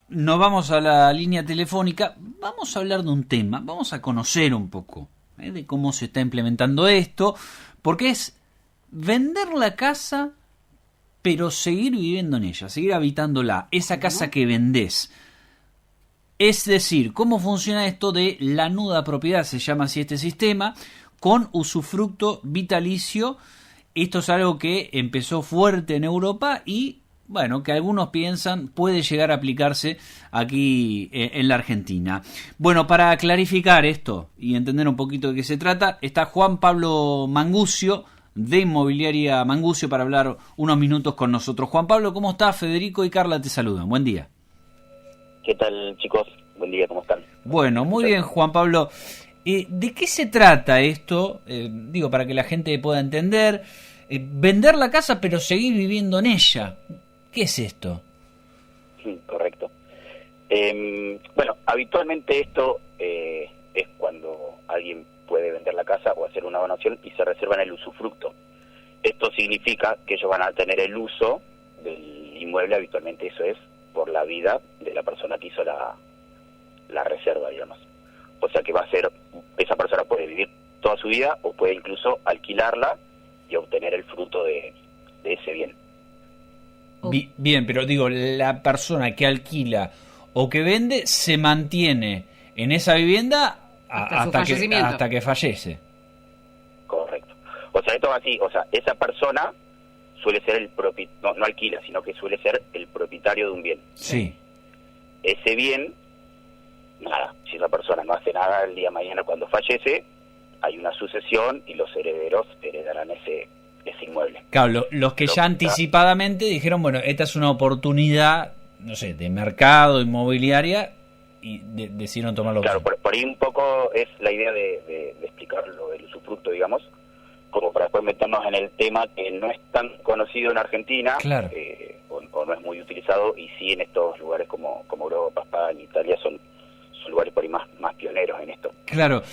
nos vamos a la línea telefónica, vamos a hablar de un tema, vamos a conocer un poco de cómo se está implementando esto, porque es vender la casa pero seguir viviendo en ella, seguir habitándola, esa casa que vendés. Es decir, cómo funciona esto de la nuda propiedad, se llama así este sistema, con usufructo vitalicio. Esto es algo que empezó fuerte en Europa y, bueno, que algunos piensan puede llegar a aplicarse aquí en la Argentina. Bueno, para clarificar esto y entender un poquito de qué se trata, está Juan Pablo Mangucio, de Inmobiliaria Mangucio, para hablar unos minutos con nosotros. Juan Pablo, ¿cómo estás? Federico y Carla te saludan. Buen día. ¿Qué tal, chicos? Buen día, ¿cómo están? Bueno, muy bien, Juan Pablo. ¿De qué se trata esto? Digo, para que la gente pueda entender. Vender la casa pero seguir viviendo en ella. ¿Qué es esto? Correcto. Bueno, habitualmente esto es cuando alguien puede vender la casa o hacer una donación y se reservan el usufructo. Esto significa que ellos van a tener el uso del inmueble, habitualmente eso es por la vida de la persona que hizo la reserva, digamos. O sea que va a ser, esa persona puede vivir toda su vida o puede incluso alquilarla y obtener el fruto de ese bien. Bien, pero digo, la persona que alquila o que vende se mantiene en esa vivienda hasta que fallece. Correcto. O sea, esto va así, o sea, esa persona suele ser el propietario, no alquila, sino que suele ser el propietario de un bien. Sí. Ese bien, nada, si esa persona no hace nada el día de mañana cuando fallece, hay una sucesión y los herederos heredarán ese inmueble. Claro, los que ya anticipadamente dijeron, bueno, esta es una oportunidad, no sé, de mercado, inmobiliaria, y decidieron tomarlo. Claro, por ahí un poco es la idea de explicar lo del usufructo, digamos, como para después meternos en el tema que no es tan conocido en Argentina, claro. O no es muy utilizado, y sí en estos lugares como Europa, España, Italia son lugares por ahí más pioneros en esto. Claro.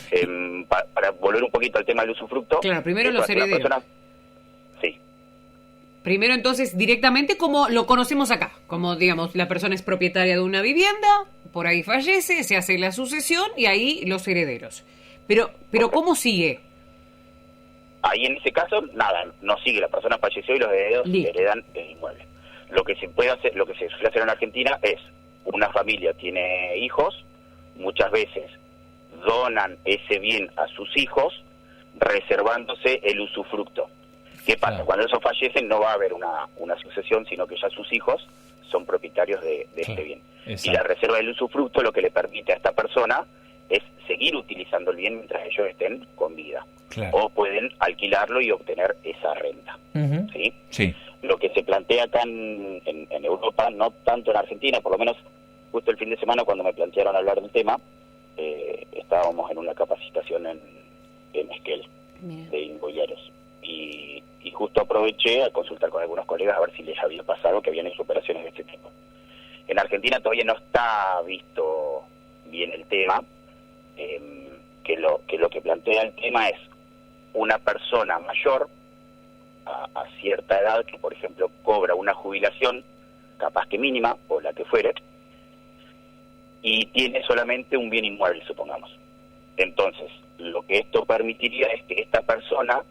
Para volver un poquito al tema del usufructo. Claro, primero los herederos. Sí. Primero entonces directamente como lo conocemos acá, como digamos la persona es propietaria de una vivienda, por ahí fallece, se hace la sucesión y ahí los herederos. Pero ¿cómo sigue? Ahí en ese caso, nada, no sigue, la persona falleció y los herederos heredan el inmueble. Lo que se puede hacer, lo que se suele hacer en Argentina es, una familia tiene hijos, muchas veces donan ese bien a sus hijos, reservándose el usufructo. ¿Qué pasa? Claro. Cuando esos fallecen no va a haber una sucesión, sino que ya sus hijos son propietarios de este bien. Exacto. Y la reserva del usufructo lo que le permite a esta persona es seguir utilizando el bien mientras ellos estén con vida. Claro. O pueden alquilarlo y obtener esa renta. Uh-huh. ¿Sí? Sí. Lo que se plantea acá en Europa, no tanto en Argentina, por lo menos justo el fin de semana cuando me plantearon hablar del tema, estábamos en una capacitación en Esquel de inmobiliarios. Y justo aproveché a consultar con algunos colegas a ver si les había pasado que habían hecho operaciones de este tipo. En Argentina todavía no está visto bien el tema, que lo que plantea el tema es una persona mayor a cierta edad que, por ejemplo, cobra una jubilación, capaz que mínima, o la que fuere, y tiene solamente un bien inmueble, supongamos. Entonces, lo que esto permitiría es que esta persona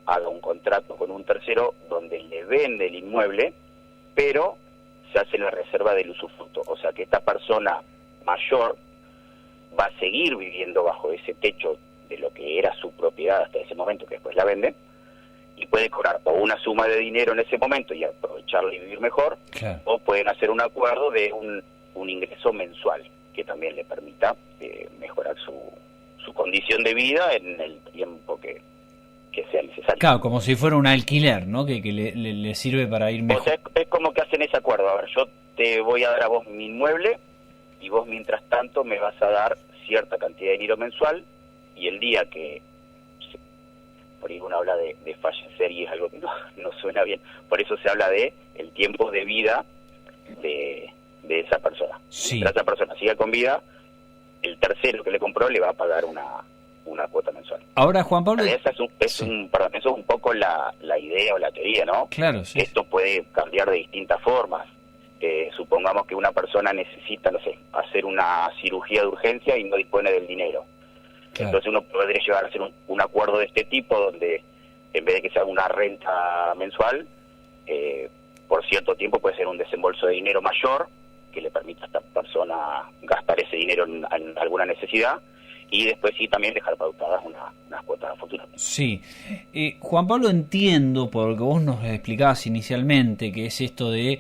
haga un contrato con un tercero donde le vende el inmueble, pero se hace la reserva del usufructo. O sea que esta persona mayor va a seguir viviendo bajo ese techo de lo que era su propiedad hasta ese momento, que después la vende, y puede cobrar o una suma de dinero en ese momento y aprovecharla y vivir mejor, claro. O pueden hacer un acuerdo de un ingreso mensual que también le permita mejorar su condición de vida en el tiempo que sea necesario. Claro, como si fuera un alquiler, ¿no? Que le sirve para ir mejor. O sea, es como que hacen ese acuerdo. A ver, yo te voy a dar a vos mi inmueble y vos mientras tanto me vas a dar cierta cantidad de dinero mensual, y el día que por ahí uno habla de fallecer y es algo que no suena bien, por eso se habla de el tiempo de vida de esa persona. Sí. Mientras esa persona siga con vida, el tercero que le compró le va a pagar una cuota mensual. Ahora, Juan Pablo... Esa es un poco la idea o la teoría, ¿no? Claro, sí. Esto puede cambiar de distintas formas. supongamos que una persona necesita, no sé, hacer una cirugía de urgencia y no dispone del dinero. Claro. Entonces uno podría llegar a hacer un acuerdo de este tipo, donde en vez de que sea una renta mensual, por cierto tiempo puede ser un desembolso de dinero mayor, que le permita a esta persona gastar ese dinero en alguna necesidad, y después sí también dejar pautadas unas cuotas futuras. Sí. Juan Pablo, entiendo, por lo que vos nos explicabas inicialmente, que es esto de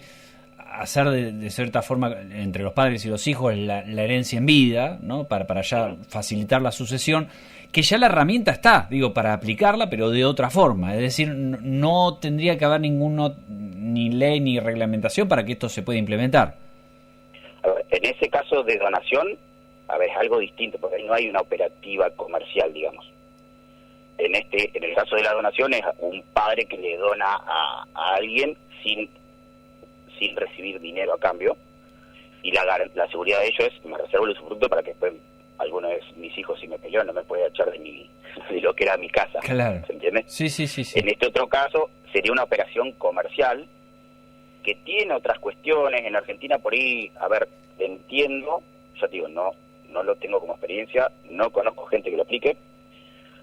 hacer de cierta forma entre los padres y los hijos la herencia en vida, ¿no? Para ya facilitar la sucesión, que ya la herramienta está, digo, para aplicarla, pero de otra forma. Es decir, no tendría que haber ni ley ni reglamentación para que esto se pueda implementar. A ver, en ese caso de donación, a ver, es algo distinto, porque ahí no hay una operativa comercial, digamos. En el caso de la donación es un padre que le dona a alguien sin recibir dinero a cambio, y la seguridad de ello es: me reservo el usufructo para que después alguno de mis hijos, si me peleó, no me puede echar de lo que era mi casa. Claro. ¿Se entiende? Sí. En este otro caso sería una operación comercial que tiene otras cuestiones. En Argentina por ahí, a ver, entiendo, ya te digo, no lo tengo como experiencia, no conozco gente que lo aplique.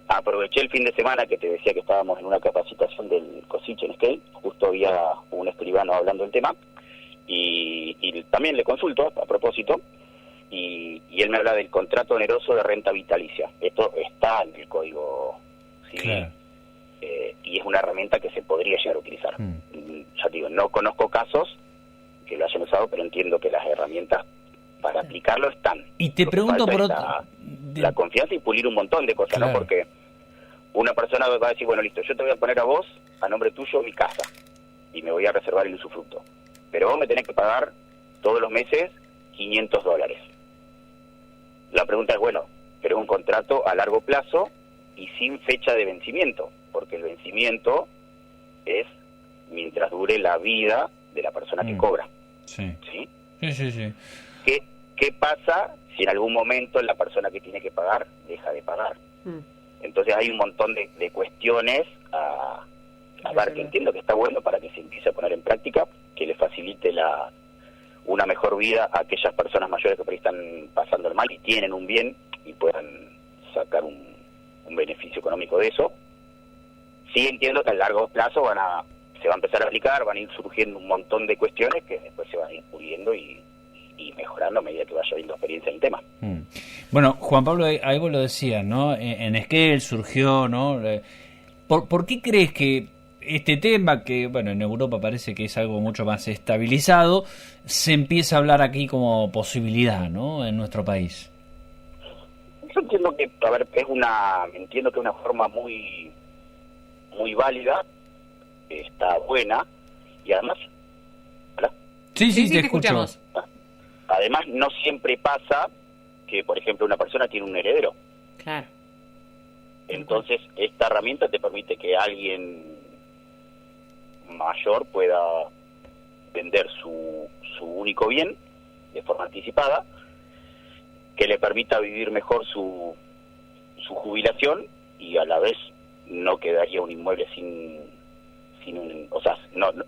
Aproveché el fin de semana que te decía que estábamos en una capacitación del COSICH en Esquel, justo había un escribano hablando del tema, y también le consulto a propósito, y él me habla del contrato oneroso de renta vitalicia. Esto está en el Código Civil, claro. Y es una herramienta que se podría llegar a utilizar. Ya te digo, no conozco casos que lo hayan usado, pero entiendo que las herramientas para aplicarlo están. Y te pregunto por otro... La confianza y pulir un montón de cosas, claro. ¿No? Porque una persona va a decir: bueno, listo, yo te voy a poner a vos, a nombre tuyo, mi casa, y me voy a reservar el usufructo, pero vos me tenés que pagar todos los meses $500. La pregunta es: bueno, pero es un contrato a largo plazo y sin fecha de vencimiento, porque el vencimiento es mientras dure la vida de la persona que cobra. Sí. ¿Sí? Sí. ¿Qué pasa si en algún momento la persona que tiene que pagar deja de pagar? Entonces hay un montón de cuestiones a ver, que entiendo que está bueno para que se empiece a poner en práctica, que le facilite una mejor vida a aquellas personas mayores que por ahí están pasando el mal y tienen un bien y puedan sacar un beneficio económico de eso. Sí entiendo que a largo plazo se va a empezar a aplicar, van a ir surgiendo un montón de cuestiones que después se van a ir puliendo y mejorando a medida que vaya habiendo experiencia en el tema. Bueno, Juan Pablo, ahí vos lo decías, ¿no? En Esquel surgió, ¿no? ¿Por qué crees que este tema, que bueno, en Europa parece que es algo mucho más estabilizado, se empieza a hablar aquí como posibilidad, ¿no? En nuestro país. Yo entiendo que, a ver, entiendo que es una forma muy válida, está buena, y además... ¿Hola? Sí, te escuchamos. Además, no siempre pasa que, por ejemplo, una persona tiene un heredero. Claro. Entonces, esta herramienta te permite que alguien mayor pueda vender su único bien de forma anticipada, que le permita vivir mejor su jubilación, y a la vez no quedaría un inmueble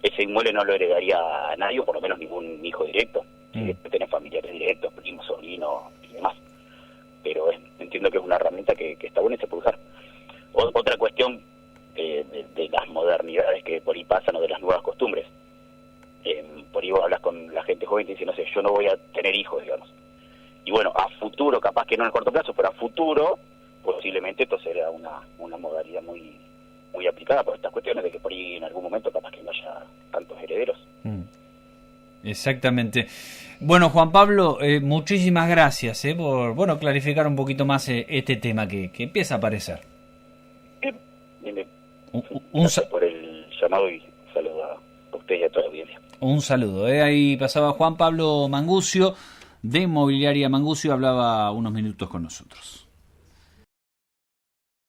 ese inmueble no lo heredaría a nadie, o por lo menos ningún hijo directo. Sí, tener familiares directos, primos, sobrinos y demás. Pero entiendo que es una herramienta que está buena y se puede usar. Otra cuestión de las modernidades que por ahí pasan, o de las nuevas costumbres. Por ahí vos hablas con la gente joven y dice: no sé, yo no voy a tener hijos, digamos. Y bueno, a futuro, capaz que no en el corto plazo, pero a futuro, posiblemente esto será una modalidad muy aplicada por estas cuestiones de que por ahí en algún momento capaz que no haya tantos herederos. Exactamente. Bueno, Juan Pablo, muchísimas gracias por clarificar un poquito más este tema que empieza a aparecer. Bien. Gracias por el llamado y un saludo a usted y a toda la audiencia. Un saludo. Ahí pasaba Juan Pablo Mangucio, de Mobiliaria Mangucio, hablaba unos minutos con nosotros.